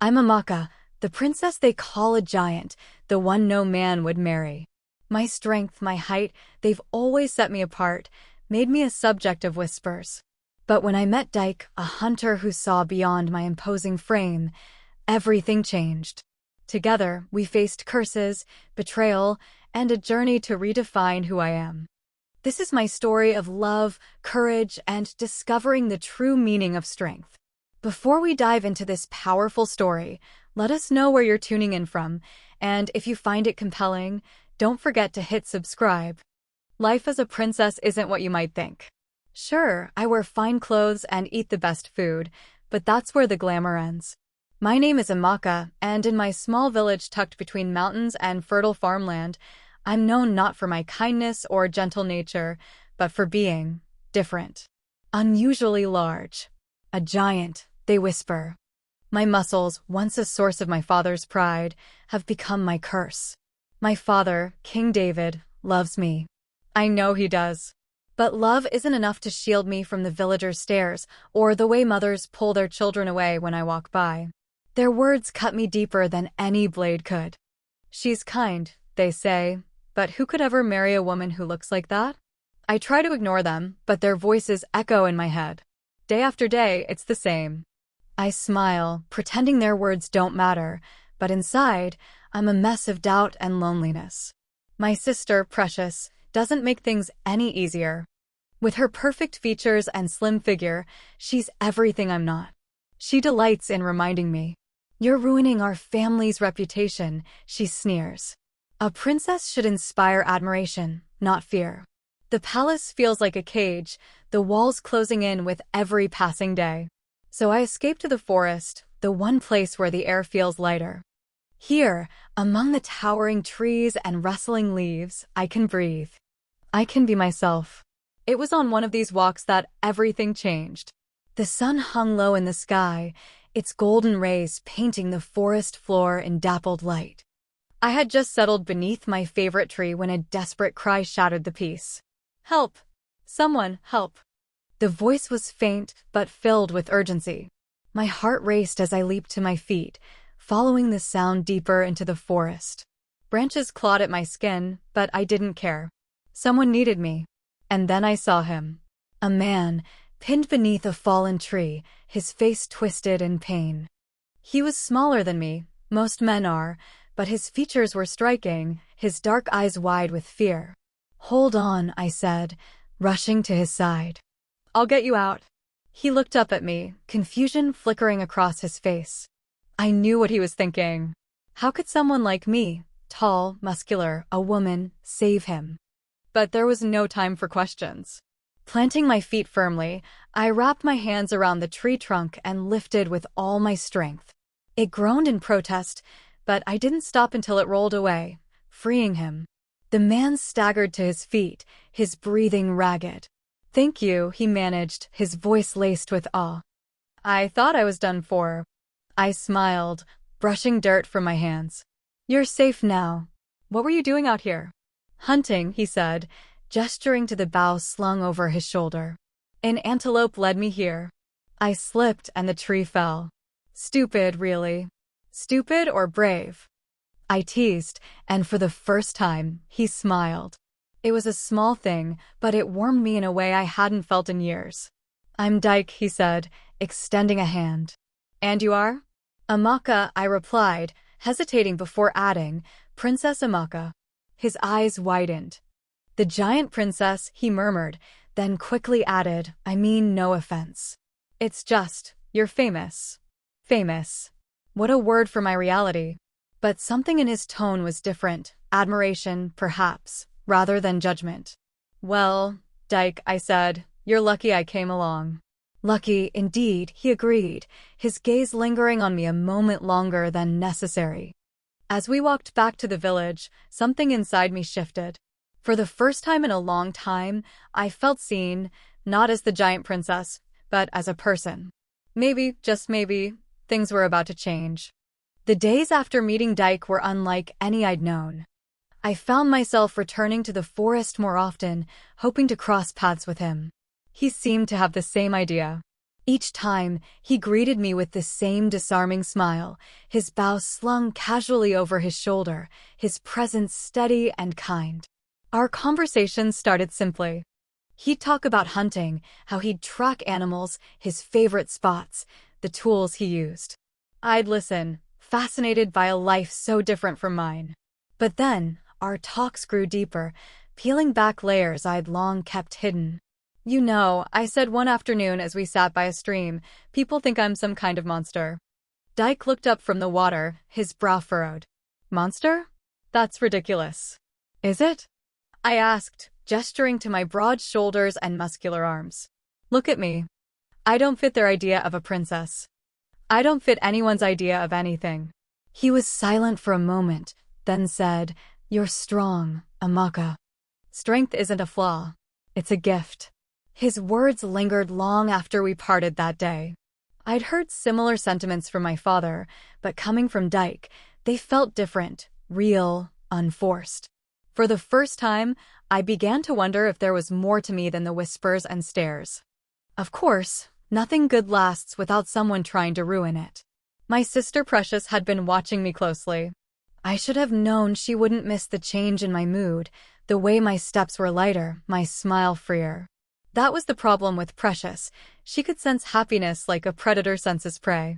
I'm Amaka, the princess they call a giant, the one no man would marry. My strength, my height, they've always set me apart, made me a subject of whispers. But when I met Dyke, a hunter who saw beyond my imposing frame, everything changed. Together, we faced curses, betrayal, and a journey to redefine who I am. This is my story of love, courage, and discovering the true meaning of strength. Before we dive into this powerful story, let us know where you're tuning in from, and if you find it compelling, don't forget to hit subscribe. Life as a princess isn't what you might think. Sure, I wear fine clothes and eat the best food, but that's where the glamour ends. My name is Amaka, and in my small village tucked between mountains and fertile farmland, I'm known not for my kindness or gentle nature, but for being different. Unusually large. A giant, they whisper. My muscles, once a source of my father's pride, have become my curse. My father, King David, loves me. I know he does. But love isn't enough to shield me from the villagers' stares or the way mothers pull their children away when I walk by. Their words cut me deeper than any blade could. She's kind, they say, but who could ever marry a woman who looks like that? I try to ignore them, but their voices echo in my head. Day after day, it's the same. I smile, pretending their words don't matter, but inside, I'm a mess of doubt and loneliness. My sister, Precious, doesn't make things any easier. With her perfect features and slim figure, she's everything I'm not. She delights in reminding me. You're ruining our family's reputation, she sneers. A princess should inspire admiration, not fear. The palace feels like a cage, the walls closing in with every passing day. So I escape to the forest, the one place where the air feels lighter. Here, among the towering trees and rustling leaves, I can breathe. I can be myself. It was on one of these walks that everything changed. The sun hung low in the sky, its golden rays painting the forest floor in dappled light. I had just settled beneath my favorite tree when a desperate cry shattered the peace. Help! Someone, help! The voice was faint, but filled with urgency. My heart raced as I leaped to my feet, following the sound deeper into the forest. Branches clawed at my skin, but I didn't care. Someone needed me. And then I saw him. A man, pinned beneath a fallen tree, his face twisted in pain. He was smaller than me, most men are, but his features were striking, his dark eyes wide with fear. Hold on, I said, rushing to his side. I'll get you out. He looked up at me, confusion flickering across his face. I knew what he was thinking. How could someone like me, tall, muscular, a woman, save him? But there was no time for questions. Planting my feet firmly, I wrapped my hands around the tree trunk and lifted with all my strength. It groaned in protest, but I didn't stop until it rolled away, freeing him. The man staggered to his feet, his breathing ragged. Thank you, he managed, his voice laced with awe. I thought I was done for. I smiled, brushing dirt from my hands. You're safe now. What were you doing out here? Hunting, he said, gesturing to the bough slung over his shoulder. An antelope led me here. I slipped and the tree fell. Stupid, really. Stupid or brave? I teased, and for the first time, he smiled. It was a small thing, but it warmed me in a way I hadn't felt in years. I'm Dyke, he said, extending a hand. And you are? Amaka, I replied, hesitating before adding, Princess Amaka. His eyes widened. The giant princess, he murmured, then quickly added, I mean no offense. It's just, you're famous. Famous. What a word for my reality. But something in his tone was different, admiration, perhaps, rather than judgment. Well, Dyke, I said, you're lucky I came along. Lucky, indeed, he agreed, his gaze lingering on me a moment longer than necessary. As we walked back to the village, something inside me shifted. For the first time in a long time, I felt seen, not as the giant princess, but as a person. Maybe, just maybe, things were about to change. The days after meeting Dyke were unlike any I'd known. I found myself returning to the forest more often, hoping to cross paths with him. He seemed to have the same idea. Each time, he greeted me with the same disarming smile, his bow slung casually over his shoulder, his presence steady and kind. Our conversations started simply. He'd talk about hunting, how he'd track animals, his favorite spots, the tools he used. I'd listen, fascinated by a life so different from mine. But then, our talks grew deeper, peeling back layers I'd long kept hidden. You know, I said one afternoon as we sat by a stream, people think I'm some kind of monster. Dyke looked up from the water, his brow furrowed. Monster? That's ridiculous. Is it? I asked, gesturing to my broad shoulders and muscular arms. Look at me. I don't fit their idea of a princess. I don't fit anyone's idea of anything. He was silent for a moment, then said, You're strong, Amaka. Strength isn't a flaw. It's a gift. His words lingered long after we parted that day. I'd heard similar sentiments from my father, but coming from Dyke, they felt different, real, unforced. For the first time, I began to wonder if there was more to me than the whispers and stares. Of course, nothing good lasts without someone trying to ruin it. My sister Precious had been watching me closely. I should have known she wouldn't miss the change in my mood, the way my steps were lighter, my smile freer. That was the problem with Precious. She could sense happiness like a predator senses prey.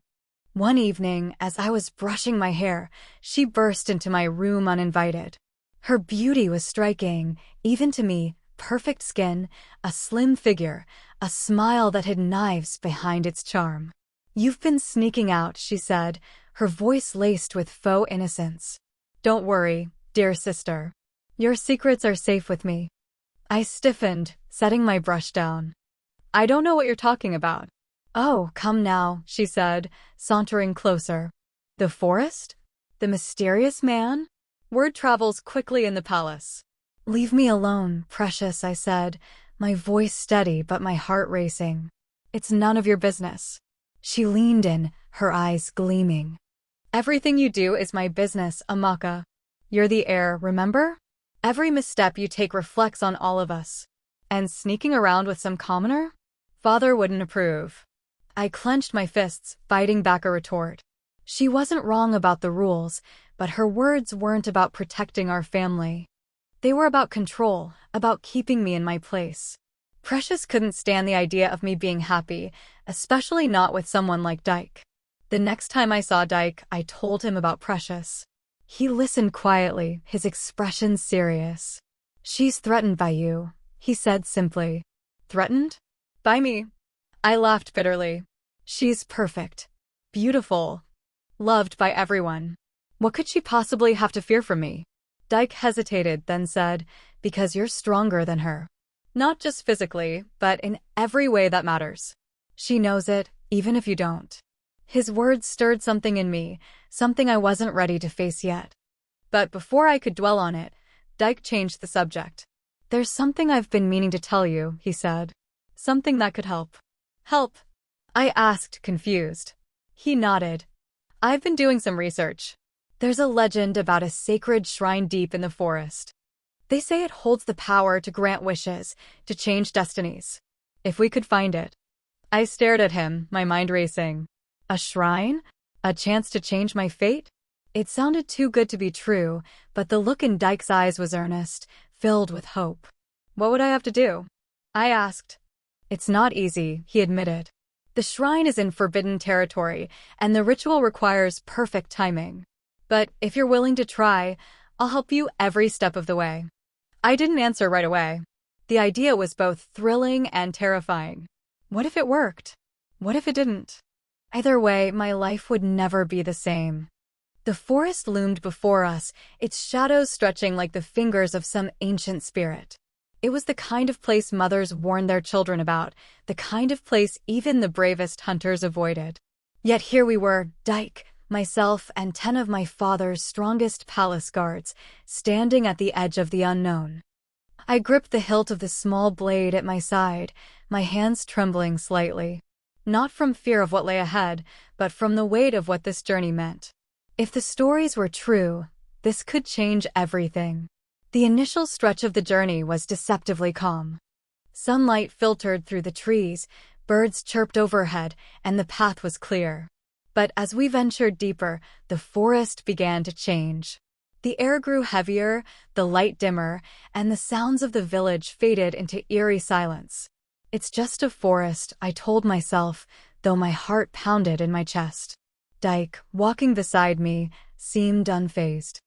One evening, as I was brushing my hair, she burst into my room uninvited. Her beauty was striking, even to me, perfect skin, a slim figure, a smile that hid knives behind its charm. You've been sneaking out, she said, her voice laced with faux innocence. Don't worry, dear sister. Your secrets are safe with me. I stiffened, setting my brush down. I don't know what you're talking about. Oh, come now, she said, sauntering closer. The forest? The mysterious man? Word travels quickly in the palace. Leave me alone, Precious, I said, my voice steady but my heart racing. It's none of your business. She leaned in, her eyes gleaming. Everything you do is my business, Amaka. You're the heir, remember? Every misstep you take reflects on all of us. And sneaking around with some commoner? Father wouldn't approve. I clenched my fists, biting back a retort. She wasn't wrong about the rules, but her words weren't about protecting our family. They were about control, about keeping me in my place. Precious couldn't stand the idea of me being happy, especially not with someone like Dyke. The next time I saw Dyke, I told him about Precious. He listened quietly, his expression serious. She's threatened by you, he said simply. Threatened? By me? I laughed bitterly. She's perfect. Beautiful. Loved by everyone. What could she possibly have to fear from me? Dyke hesitated, then said, Because you're stronger than her. Not just physically, but in every way that matters. She knows it, even if you don't. His words stirred something in me, something I wasn't ready to face yet. But before I could dwell on it, Dyke changed the subject. There's something I've been meaning to tell you, he said. Something that could help. Help? I asked, confused. He nodded. I've been doing some research. There's a legend about a sacred shrine deep in the forest. They say it holds the power to grant wishes, to change destinies. If we could find it. I stared at him, my mind racing. A shrine? A chance to change my fate? It sounded too good to be true, but the look in Dyke's eyes was earnest, filled with hope. What would I have to do? I asked. It's not easy, he admitted. The shrine is in forbidden territory, and the ritual requires perfect timing. But if you're willing to try, I'll help you every step of the way. I didn't answer right away. The idea was both thrilling and terrifying. What if it worked? What if it didn't? Either way, my life would never be the same. The forest loomed before us, its shadows stretching like the fingers of some ancient spirit. It was the kind of place mothers warned their children about, the kind of place even the bravest hunters avoided. Yet here we were, Dyke, myself, and 10 of my father's strongest palace guards, standing at the edge of the unknown. I gripped the hilt of the small blade at my side, my hands trembling slightly. Not from fear of what lay ahead, but from the weight of what this journey meant. If the stories were true, this could change everything. The initial stretch of the journey was deceptively calm. Sunlight filtered through the trees, Birds chirped overhead, and the path was clear. But as we ventured deeper, the forest began to change. The air grew heavier, the light dimmer, and the sounds of the village faded into eerie silence. It's just a forest, I told myself, though my heart pounded in my chest. Dyke, walking beside me, seemed unfazed.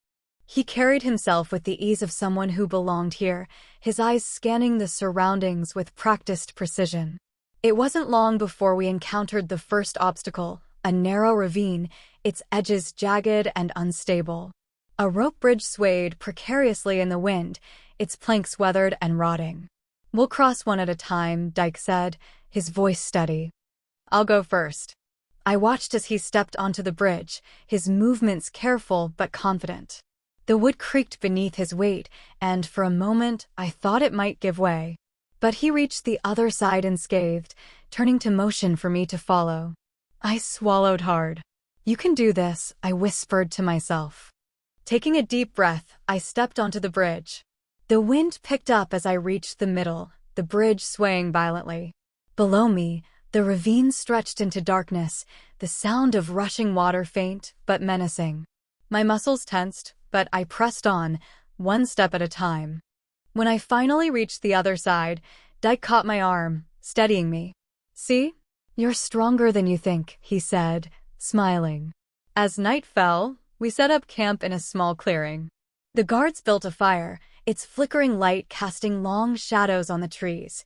He carried himself with the ease of someone who belonged here, his eyes scanning the surroundings with practiced precision. It wasn't long before we encountered the first obstacle, a narrow ravine, its edges jagged and unstable. A rope bridge swayed precariously in the wind, its planks weathered and rotting. "We'll cross one at a time," Dyke said, his voice steady. "I'll go first." I watched as he stepped onto the bridge, his movements careful but confident. The wood creaked beneath his weight, and for a moment I thought it might give way. But he reached the other side unscathed, turning to motion for me to follow. I swallowed hard. "You can do this," I whispered to myself. Taking a deep breath, I stepped onto the bridge. The wind picked up as I reached the middle, the bridge swaying violently. Below me, the ravine stretched into darkness, the sound of rushing water faint but menacing. My muscles tensed, but I pressed on, one step at a time. When I finally reached the other side, Dyke caught my arm, steadying me. "See? You're stronger than you think," he said, smiling. As night fell, we set up camp in a small clearing. The guards built a fire, its flickering light casting long shadows on the trees.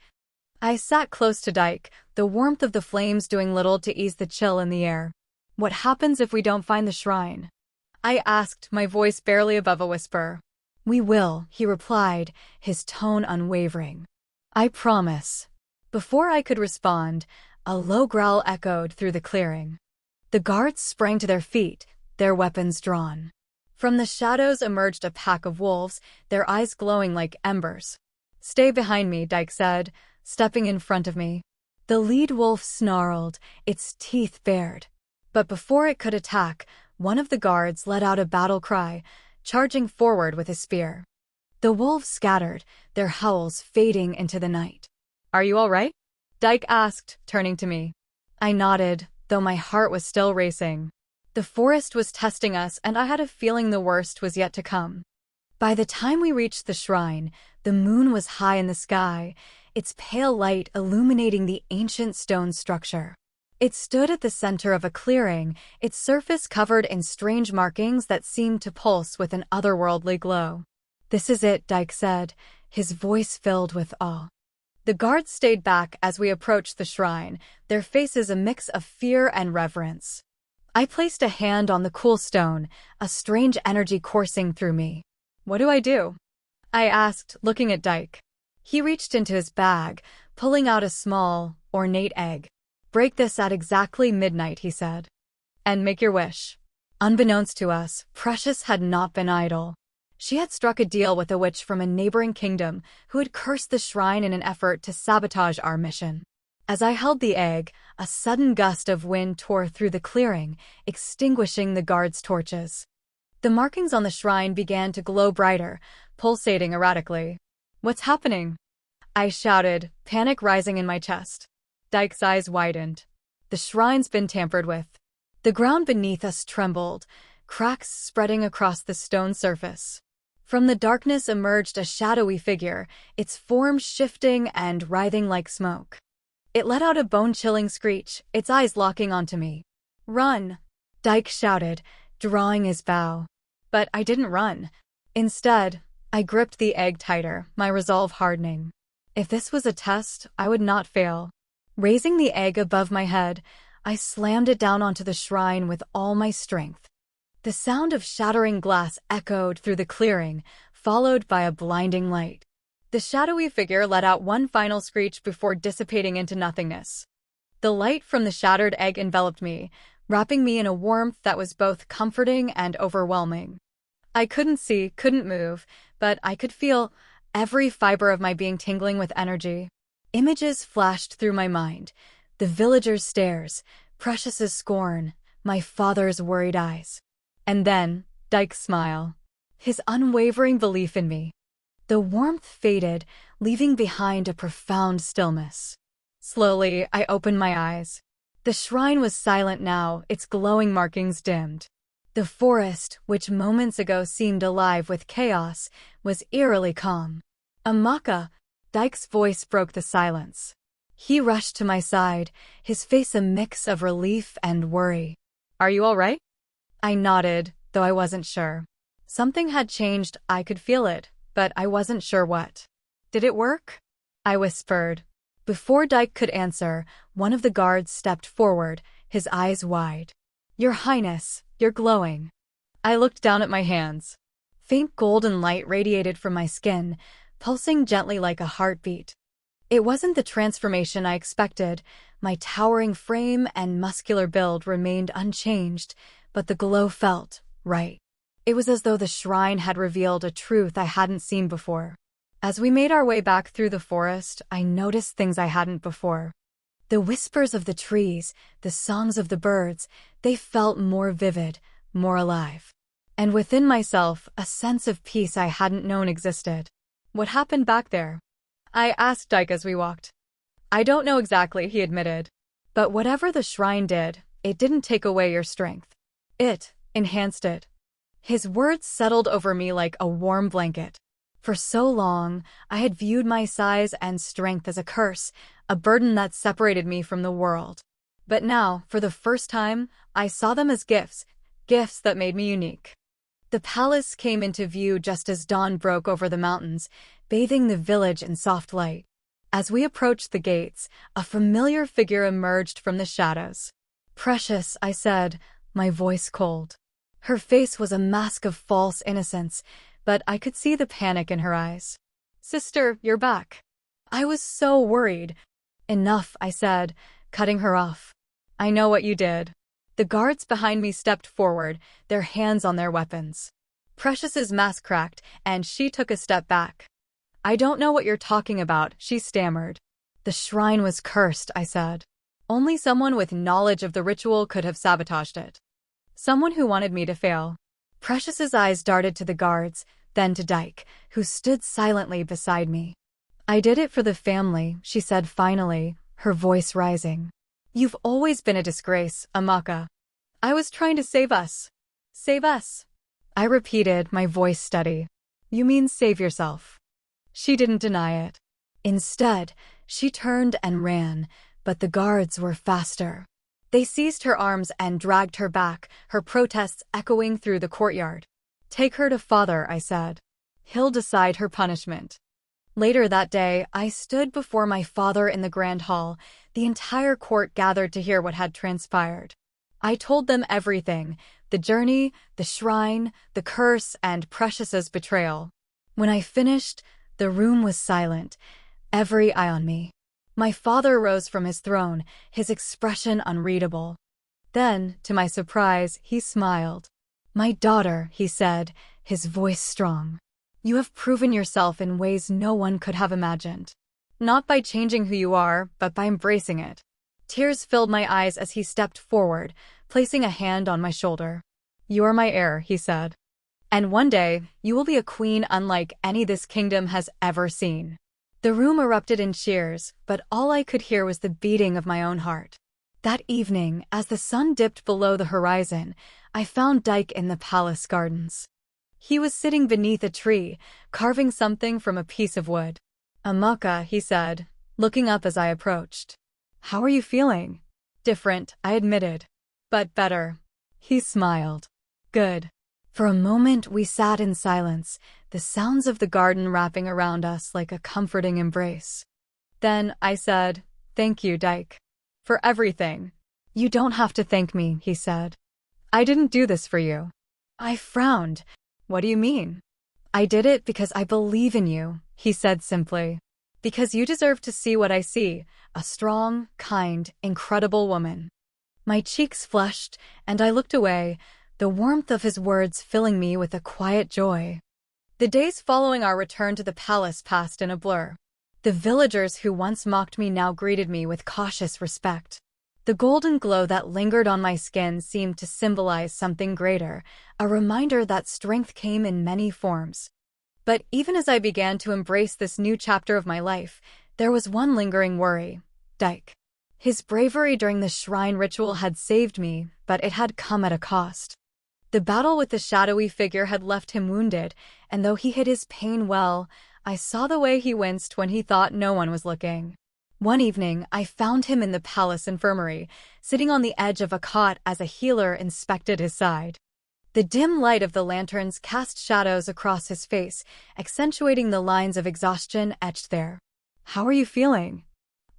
I sat close to Dyke, the warmth of the flames doing little to ease the chill in the air. "What happens if we don't find the shrine?" I asked, my voice barely above a whisper. "We will," he replied, his tone unwavering. "I promise." Before I could respond, a low growl echoed through the clearing. The guards sprang to their feet, their weapons drawn. From the shadows emerged a pack of wolves, their eyes glowing like embers. "Stay behind me," Dyke said, stepping in front of me. The lead wolf snarled, its teeth bared. But before it could attack, one of the guards let out a battle cry, charging forward with his spear. The wolves scattered, their howls fading into the night. "Are you all right?" Dyke asked, turning to me. I nodded, though my heart was still racing. The forest was testing us, and I had a feeling the worst was yet to come. By the time we reached the shrine, the moon was high in the sky, its pale light illuminating the ancient stone structure. It stood at the center of a clearing, its surface covered in strange markings that seemed to pulse with an otherworldly glow. "This is it," Dyke said, his voice filled with awe. The guards stayed back as we approached the shrine, their faces a mix of fear and reverence. I placed a hand on the cool stone, a strange energy coursing through me. "What do I do?" I asked, looking at Dyke. He reached into his bag, pulling out a small, ornate egg. "Break this at exactly midnight," he said. "And make your wish." Unbeknownst to us, Precious had not been idle. She had struck a deal with a witch from a neighboring kingdom who had cursed the shrine in an effort to sabotage our mission. As I held the egg, a sudden gust of wind tore through the clearing, extinguishing the guards' torches. The markings on the shrine began to glow brighter, pulsating erratically. "What's happening?" I shouted, panic rising in my chest. Dyke's eyes widened. "The shrine's been tampered with." The ground beneath us trembled, cracks spreading across the stone surface. From the darkness emerged a shadowy figure, its form shifting and writhing like smoke. It let out a bone-chilling screech, its eyes locking onto me. "Run!" Dyke shouted, drawing his bow. But I didn't run. Instead, I gripped the egg tighter, my resolve hardening. If this was a test, I would not fail. Raising the egg above my head, I slammed it down onto the shrine with all my strength. The sound of shattering glass echoed through the clearing, followed by a blinding light. The shadowy figure let out one final screech before dissipating into nothingness. The light from the shattered egg enveloped me, wrapping me in a warmth that was both comforting and overwhelming. I couldn't see, couldn't move, but I could feel every fiber of my being tingling with energy. Images flashed through my mind. The villagers' stares, Precious's scorn, my father's worried eyes. And then, Dyke's smile. His unwavering belief in me. The warmth faded, leaving behind a profound stillness. Slowly, I opened my eyes. The shrine was silent now, its glowing markings dimmed. The forest, which moments ago seemed alive with chaos, was eerily calm. Amaka, Dyke's voice broke the silence. He rushed to my side, his face a mix of relief and worry. "Are you all right?" I nodded, though I wasn't sure. Something had changed, I could feel it, but I wasn't sure what. "Did it work?" I whispered. Before Dyke could answer, one of the guards stepped forward, his eyes wide. "Your Highness, you're glowing." I looked down at my hands. Faint golden light radiated from my skin, pulsing gently like a heartbeat. It wasn't the transformation I expected. My towering frame and muscular build remained unchanged, but the glow felt right. It was as though the shrine had revealed a truth I hadn't seen before. As we made our way back through the forest, I noticed things I hadn't before. The whispers of the trees, the songs of the birds, they felt more vivid, more alive. And within myself, a sense of peace I hadn't known existed. "What happened back there?" I asked Dyke as we walked. "I don't know exactly," he admitted. "But whatever the shrine did, it didn't take away your strength. It enhanced it." His words settled over me like a warm blanket. For so long, I had viewed my size and strength as a curse, a burden that separated me from the world. But now, for the first time, I saw them as gifts, gifts that made me unique. The palace came into view just as dawn broke over the mountains, bathing the village in soft light. As we approached the gates, a familiar figure emerged from the shadows. "Precious," I said, my voice cold. Her face was a mask of false innocence, but I could see the panic in her eyes. "Sister, you're back." I was so worried. "Enough," I said, cutting her off. "I know what you did." The guards behind me stepped forward, their hands on their weapons. Precious's mask cracked, and she took a step back. "I don't know what you're talking about," she stammered. "The shrine was cursed," I said. "Only someone with knowledge of the ritual could have sabotaged it. Someone who wanted me to fail." Precious's eyes darted to the guards, then to Dyke, who stood silently beside me. "I did it for the family," she said finally, her voice rising. "You've always been a disgrace, Amaka. I was trying to save us." "Save us?" I repeated, my voice steady. "You mean save yourself." She didn't deny it. Instead, she turned and ran, but the guards were faster. They seized her arms and dragged her back, her protests echoing through the courtyard. "Take her to father," I said. "He'll decide her punishment." Later that day, I stood before my father in the grand hall. The entire court gathered to hear what had transpired. I told them everything: the journey, the shrine, the curse, and Precious's betrayal. When I finished, the room was silent, every eye on me. My father rose from his throne, his expression unreadable. Then, to my surprise, he smiled. "My daughter," he said, his voice strong. "You have proven yourself in ways no one could have imagined. Not by changing who you are, but by embracing it." Tears filled my eyes as he stepped forward, placing a hand on my shoulder. "You are my heir," he said. "And one day, you will be a queen unlike any this kingdom has ever seen." The room erupted in cheers, but all I could hear was the beating of my own heart. That evening, as the sun dipped below the horizon, I found Dyke in the palace gardens. He was sitting beneath a tree, carving something from a piece of wood. "Amaka," he said, looking up as I approached. "How are you feeling?" "Different," I admitted. "But better." He smiled. "Good." For a moment we sat in silence, the sounds of the garden wrapping around us like a comforting embrace. Then I said, "Thank you, Dyke. For everything." "You don't have to thank me," he said. "I didn't do this for you." I frowned. "What do you mean?" "I did it because I believe in you," he said simply. "Because you deserve to see what I see, a strong, kind, incredible woman." My cheeks flushed, and I looked away, the warmth of his words filling me with a quiet joy. The days following our return to the palace passed in a blur. The villagers who once mocked me now greeted me with cautious respect. The golden glow that lingered on my skin seemed to symbolize something greater, a reminder that strength came in many forms. But even as I began to embrace this new chapter of my life, there was one lingering worry. Dyke. His bravery during the shrine ritual had saved me, but it had come at a cost. The battle with the shadowy figure had left him wounded, and though he hid his pain well, I saw the way he winced when he thought no one was looking. One evening, I found him in the palace infirmary, sitting on the edge of a cot as a healer inspected his side. The dim light of the lanterns cast shadows across his face, accentuating the lines of exhaustion etched there. "How are you feeling?"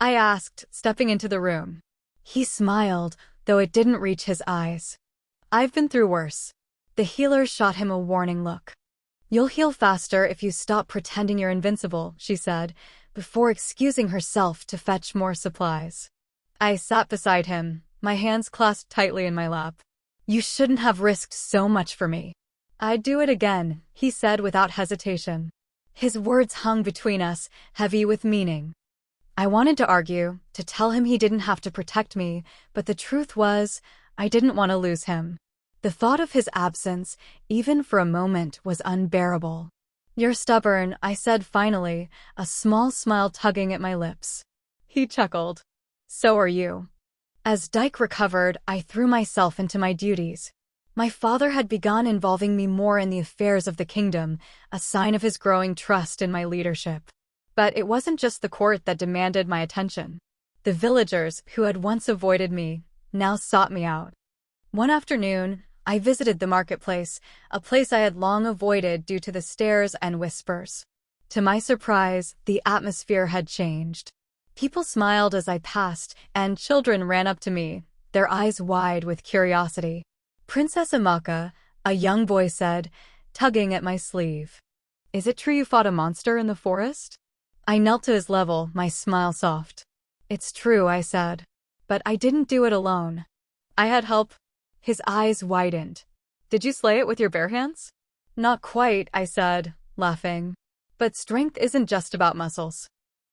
I asked, stepping into the room. He smiled, though it didn't reach his eyes. "I've been through worse." The healer shot him a warning look. "You'll heal faster if you stop pretending you're invincible," she said, before excusing herself to fetch more supplies. I sat beside him, my hands clasped tightly in my lap. "You shouldn't have risked so much for me." "I'd do it again," he said without hesitation. His words hung between us, heavy with meaning. I wanted to argue, to tell him he didn't have to protect me, but the truth was, I didn't want to lose him. The thought of his absence, even for a moment, was unbearable. "You're stubborn," I said finally, a small smile tugging at my lips. He chuckled. "So are you." As Dyke recovered, I threw myself into my duties. My father had begun involving me more in the affairs of the kingdom, a sign of his growing trust in my leadership. But it wasn't just the court that demanded my attention. The villagers, who had once avoided me, now sought me out. One afternoon, I visited the marketplace, a place I had long avoided due to the stares and whispers. To my surprise, the atmosphere had changed. People smiled as I passed, and children ran up to me, their eyes wide with curiosity. "Princess Amaka," a young boy said, tugging at my sleeve. "Is it true you fought a monster in the forest?" I knelt to his level, my smile soft. "It's true," I said. "But I didn't do it alone. I had help." His eyes widened. "Did you slay it with your bare hands?" "Not quite," I said, laughing. "But strength isn't just about muscles.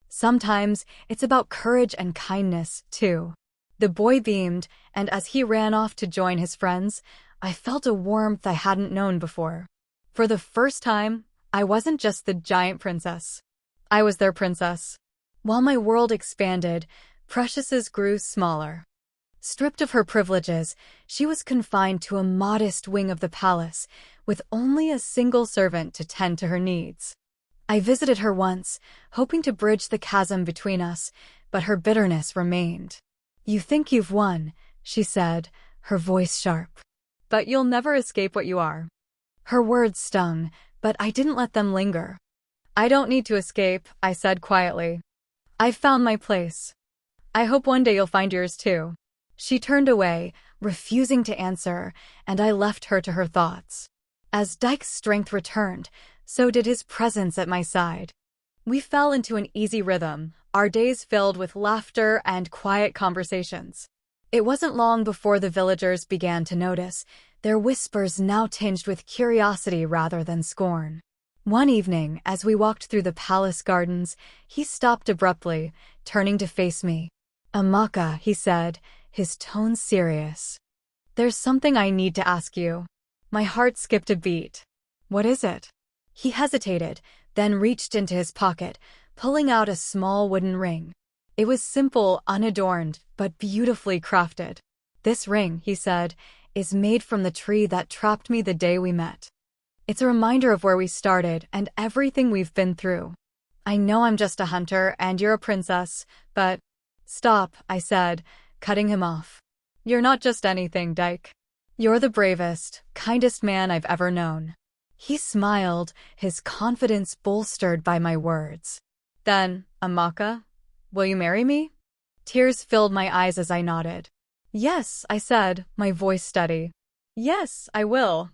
Sometimes it's about courage and kindness, too." The boy beamed, and as he ran off to join his friends, I felt a warmth I hadn't known before. For the first time, I wasn't just the giant princess. I was their princess. While my world expanded, Precious's grew smaller. Stripped of her privileges, she was confined to a modest wing of the palace, with only a single servant to tend to her needs. I visited her once, hoping to bridge the chasm between us, but her bitterness remained. "You think you've won," she said, her voice sharp. "But you'll never escape what you are." Her words stung, but I didn't let them linger. "I don't need to escape," I said quietly. "I've found my place. I hope one day you'll find yours too." She turned away, refusing to answer, and I left her to her thoughts. As Dyke's strength returned, so did his presence at my side. We fell into an easy rhythm, our days filled with laughter and quiet conversations. It wasn't long before the villagers began to notice, their whispers now tinged with curiosity rather than scorn. One evening, as we walked through the palace gardens, he stopped abruptly, turning to face me. "Amaka," he said, his tone serious. "There's something I need to ask you." My heart skipped a beat. "What is it?" He hesitated, then reached into his pocket, pulling out a small wooden ring. It was simple, unadorned, but beautifully crafted. "This ring," he said, "is made from the tree that trapped me the day we met. It's a reminder of where we started and everything we've been through. I know I'm just a hunter and you're a princess, but—" "Stop," I said, cutting him off. "You're not just anything, Dyke. You're the bravest, kindest man I've ever known." He smiled, his confidence bolstered by my words. "Then, Amaka, will you marry me?" Tears filled my eyes as I nodded. "Yes," I said, my voice steady. "Yes, I will."